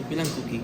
Bilang cookie.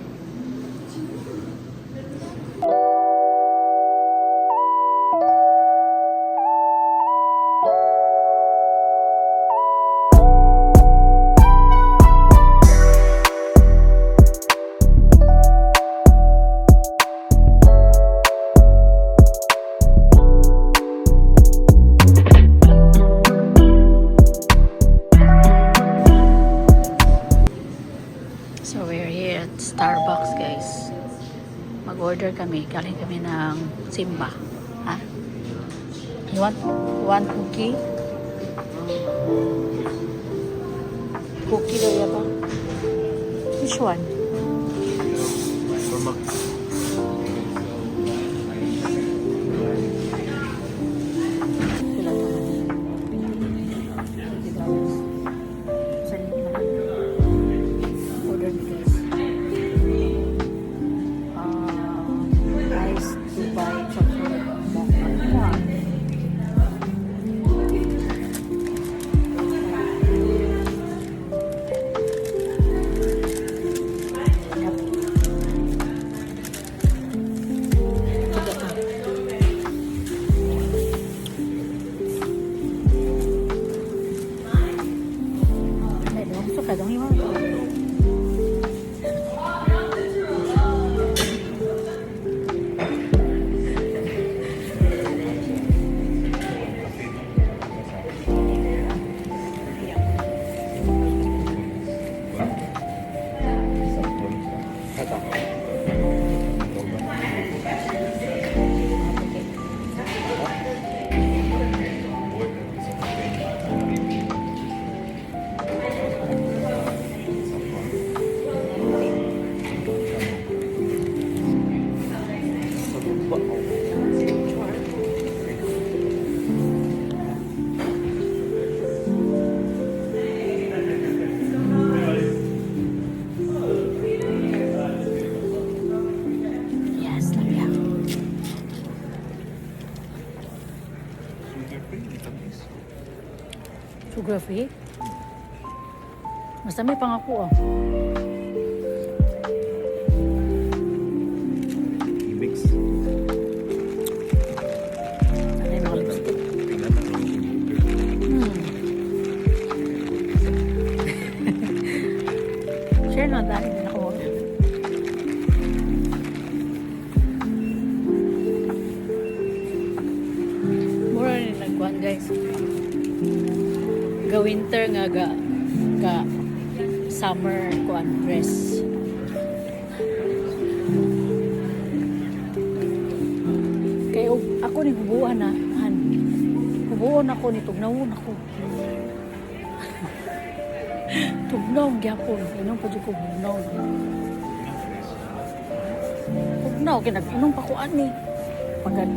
So we're here at Starbucks, guys. Mag-order kami. Galing kami ng Simba. Ha? You want one cookie? Cookie daw yan ba? Which one? Pila to man. $50. Saan yun naman? Order ni guys. Ice Dubai chocolate mocha. Wow. Suka dong yung sugar free. Basta may pangako, oh. Mix. Ano yung mga lipstick? Share lang dahil din ako. Mura rin nagkuhan, guys. Ga winter nga ga summer kuan dress. Kay ako ni hubuan na han. Hubuon ako ni tugnawon ako. Tugnaw gyapon, inom pa jud ko tugnaw. Tugnaw kay nag-inom pa ko ani. Pagad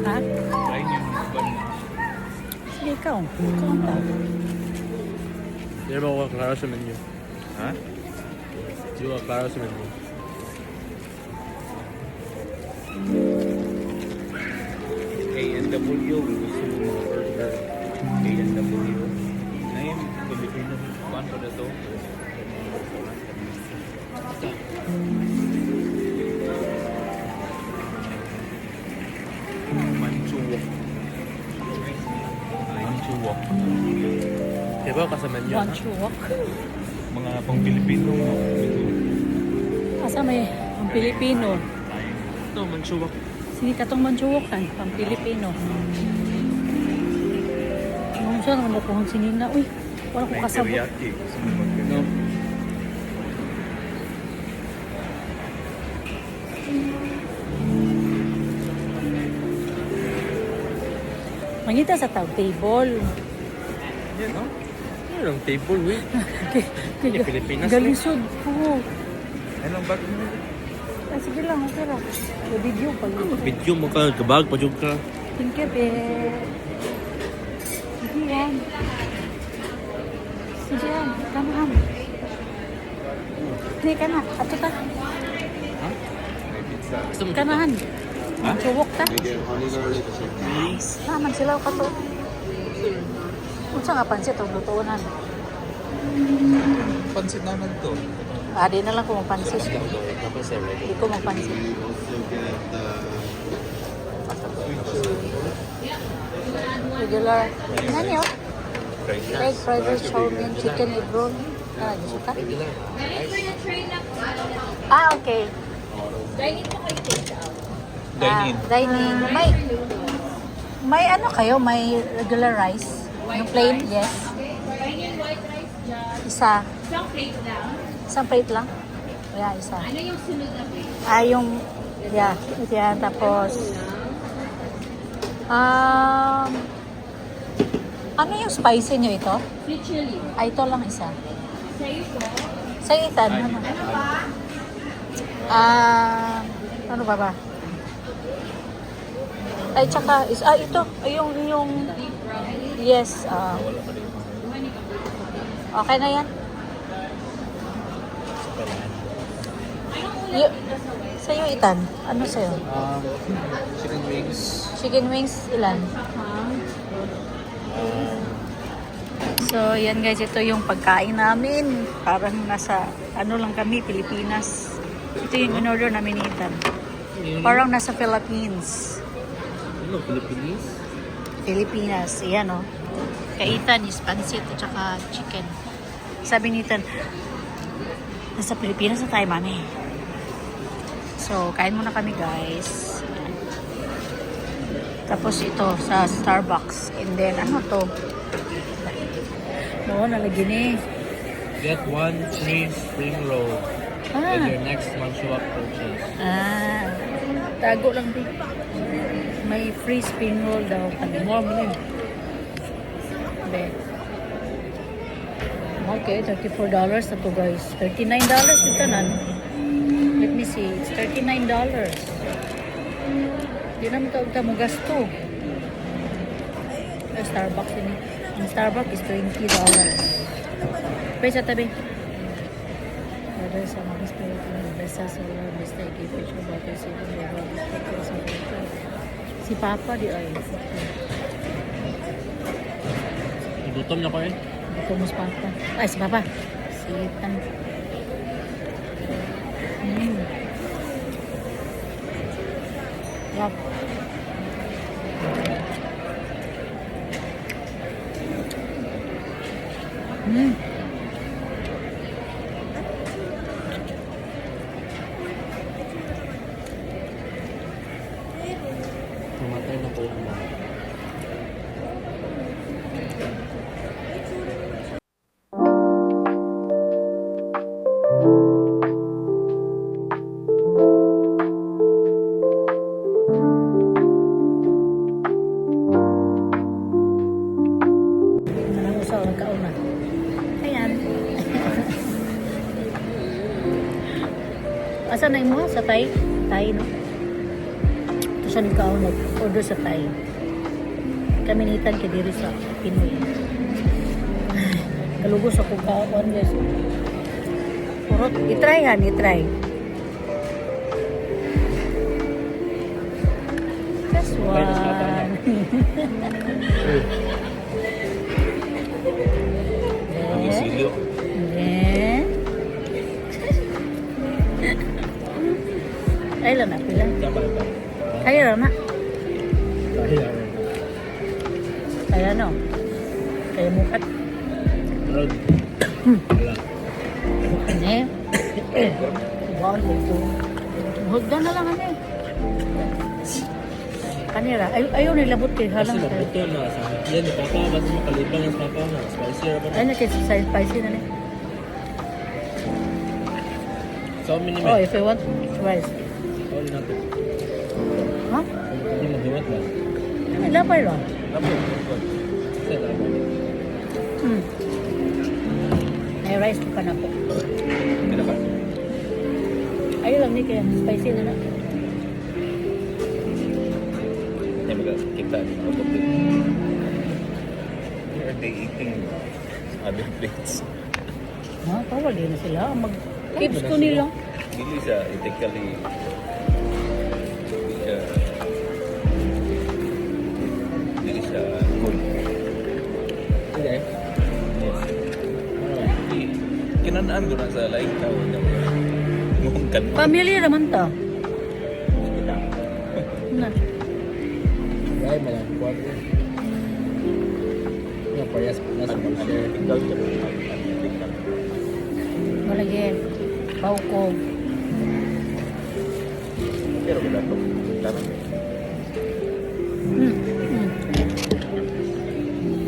ha? Sige, ikaw. Ikaw ang tao. Di ba ako klaro sa menu? Ha? Di ba klaro sa menu? A&W, gusto mo mga burger. A&W. Na yung Filipino. Kuhan ko na to. Manchuwok. Manchuwok. Diba kasama niyo? Manchuwok. Mga pang Pilipino. Asa may ang Pilipino. Ito, manchuwok. Sige katong manchuwok kan, pang Pilipino. Ano siya naman ako ang sinina. Uy, wala ko kasabot. Teriyaki. No? Mangita sa table. Yan, no? Ano ang table, we? Hindi, Pilipinas. Galisod po. Anong bag mo? Ay, sige lang, okay lang. Sa video pag Video mo ka, kabag, pajog ka. Thank you, be. Sige yan. Sige yan. Tama. Hindi ka na. Ato ta. Gusto mo Kanahan. Ha? Suwok ta. Nice. Naman sila ka to. Unsa nga pansit o lutuunan? Pansit naman to. Di na lang ko magpansit. Tapos sir, Hindi ko magpansit. Regular. Ano yun? Egg fried rice, chow mein, chicken egg roll. Gusto ka? Okay. Dine-in. Dining. May ano kayo? May regular rice? Yung plain? Yes. Isa. Isang plate lang? Yeah, isa. Ano yung sunod na plate? Yung, yeah. Yan, tapos, ano yung spicy nyo ito? Sweet chili. Ito lang isa. Sa'yo po. Sa itan, ano? Ano ba? Ay, tsaka, ito. Yung, yes. Okay na yan? Sa'yo itan. Ano sa'yo? Chicken wings. Chicken wings, ilan? So, yan guys, ito yung pagkain namin. Parang nasa, ano lang kami, Pilipinas. Ito yung in-order namin ni Ethan. Parang nasa Philippines. Ano, Philippines? Pilipinas, yan o. Kay Ethan is pansit at saka chicken. Sabi ni Ethan, nasa Pilipinas na tayo, mami. So, kain muna kami guys. Yan. Tapos ito, sa Starbucks. And then, ano to? Oo, nalagyan eh. Get 1 free spring roll with your next Manchuak purchase. Tago lang din. May free spring roll daw kami. Mo mo Bet. Okay, $34 na to guys. $39 yung tanan. Let me see. It's $39. Di naman ito mo gasto. Starbucks ini. Ang Starbucks is $20. Pwede sa tabi. Ada sa mga spirito ng besta sa mga besta ikipicture bakit sa mga si Papa di ay. Gutom na ko eh. Gutom mo si Papa. Ay, si Papa. Si Ethan. Wow. Mamatay na ko yung mga. Parang usaw ng kauna. Ayan. Asa na mo? Sa Thai? Thai, no? Ito siya ng kauna. Order sa Thai. Kaminitan ka diri sa Pinoy. Kalugos ako kaon, guys. Purot. I-try han, i-try. Just one. Ang silyo. Then, ay lang na pila. Ay lang na. Kaya no. Kaya mukat. Road. Wala. Ne. Bawal ito. Hugdan na lang ano. Kanira. Ayaw nilabot kay Kasi halang. mabuto na sa yan ni Papa. Ba't makalibang yung Papa na? Spicy ra ba na? Ay nakisize na niya. So, minimum. Oh, if I want rice. All na to. Ha? Hindi mo hiwat ba? Ay, lapay lang. Lapot. Kasi lapot. May rice pa na po. Hindi na ka. Ayaw lang ni kaya spicy na na. Hindi magkakita. Are they eating other plates? Ha? Tawag din na sila. Mag-tips ko nila. Hindi siya ethically siya. Dili siya good. Okay. Kinanaan ko na sa laing tao na mong kan. Pamilya naman to. Na. Ay, malang kuwan ko. Nga parehas na sa share. Tinggal siya. Malagi. Pau ko. Pero wala to. Tama.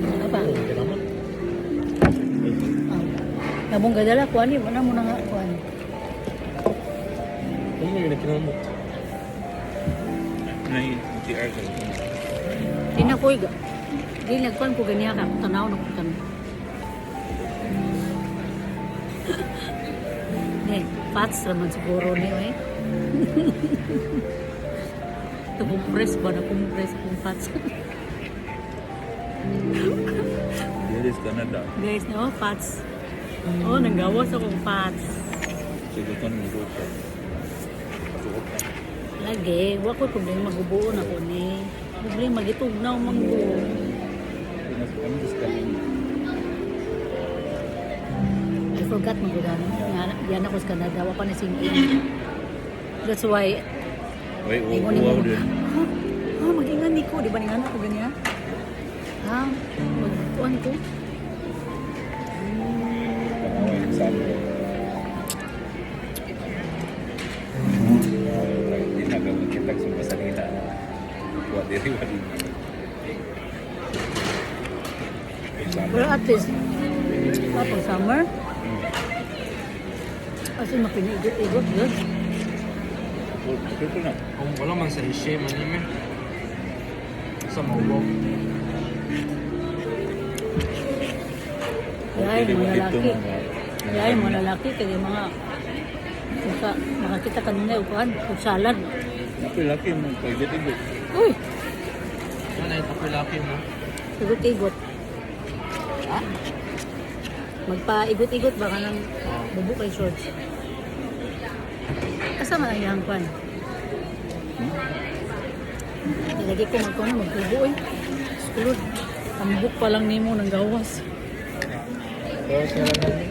Ano ba? Salamat. Nabong gadala ko ani, wala mo na nga ko ani. Ano yung nakinom mo? Nay, TR ka. Tina ko iga. Di nagkuan ko ganiya ka, tanaw na ko tan. Ne, pats naman siguro ni oy. Ito compress ba na compress kung pats. Dili sa Canada. Guys, no, pats. Oh, nanggawas akong pats. Sigutan mo ko. Pasuot ka. Lagi, wa ko problema magubuon ako ni. Problema magitugnaw manggo. Pinas kami sa Canada. I forgot mo gudano. Yan ako sa Canada, wa pa na singin. That's why Wait, ingon ni wow mo. din. Mag-ingan ni ko, di ba ningan ako ganyan? Ha? Magkuan ko. Panaway sa amin. Hindi na gawin kita sa masalita. Kuha diri wali. Pero at least, pag summer, kasi mapinigot-igot yun. Ito na. Kung wala man sa ishe, manime. Sa maubo. Yay, mga lalaki. Yay, mga lalaki, kaya mga makakita kanina upuan, kung salad. Ako laki mo pag-igot. Uy, Ano na ito laki mo? igot-igot. Ha? Magpa-igot-igot baka nang bubuk kay shorts. Kasama ang iyang pan. Nilagay ko magtubo eh. Skulod. Tambok pa lang nimo ng gawas. Pero siya lang namin.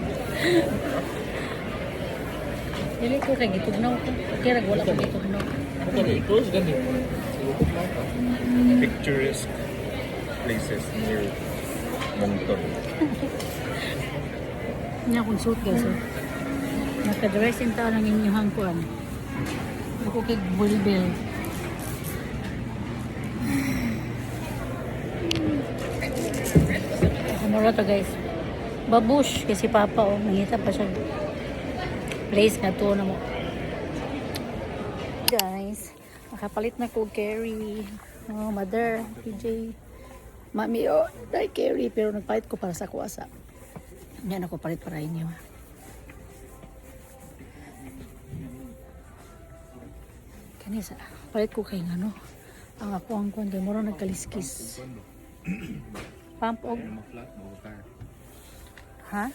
Dili ko kay gitugnaw ko. Okay, wala ko gitugnaw. Ako na i-close ganit. Sigurot na ako. Picturesque places near Moncton. Niya akong suit guys. Naka-dress in tao ng inyong kuan. Ako kay bulbel. Kamura to guys. Babush kasi papa oh. Nangita pa siya. Place na to na mo. Guys. Nakapalit na ko Carrie. Oh, mother. PJ. Mami oh. Dahil Carrie. Pero nagpalit ko para sa kuwasa. Yan ako palit para inyo. Kanisa, palit ko kay ano. Ang ako ang kuwan kay moro nagkaliskis. Pump og. Ha?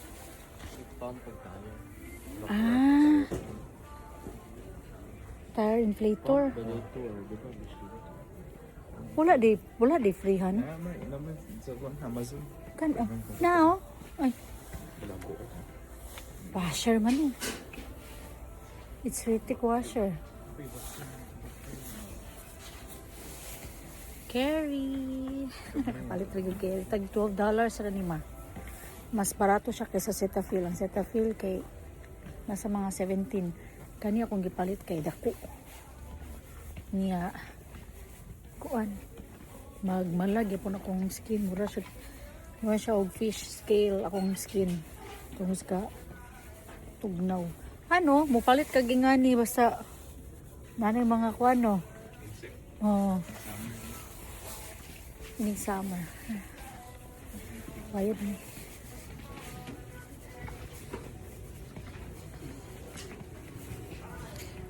Ah. Tire inflator. Wala di freehan. Naman sa Amazon. Kan now. Ay. Washer man eh. It's Ritic washer. Carry. Palit rin yung carry. Tag $12 sa nima. Mas barato siya kaysa Cetaphil. Ang Cetaphil kay nasa mga 17. Kani akong gipalit kay dako. Niya kuan. Magmalagi po na akong skin. Mura siya og fish scale akong skin. Tungos ka tugnaw. Ano? Mupalit ka gingani basta nanay mga kuano. Oh. Ini summer. Bayad ni.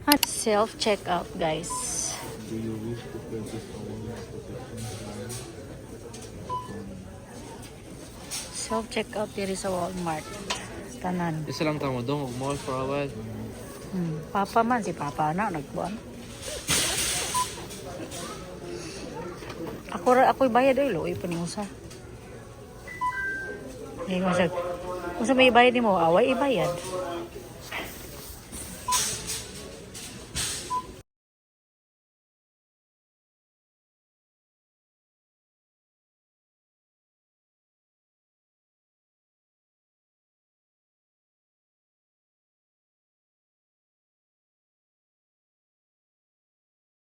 At self-checkout guys. Do you wish to purchase a walnut protection plan? Self-checkout diri sa Walmart. Tanan. Isa lang tamo dong, mag-mall for a while. Papa man, si Papa na, nagbuwan. Ako'y bayad oy, loy pa ni usa. Hindi ko sa. Kung sa may bayad nimo, away ibayad.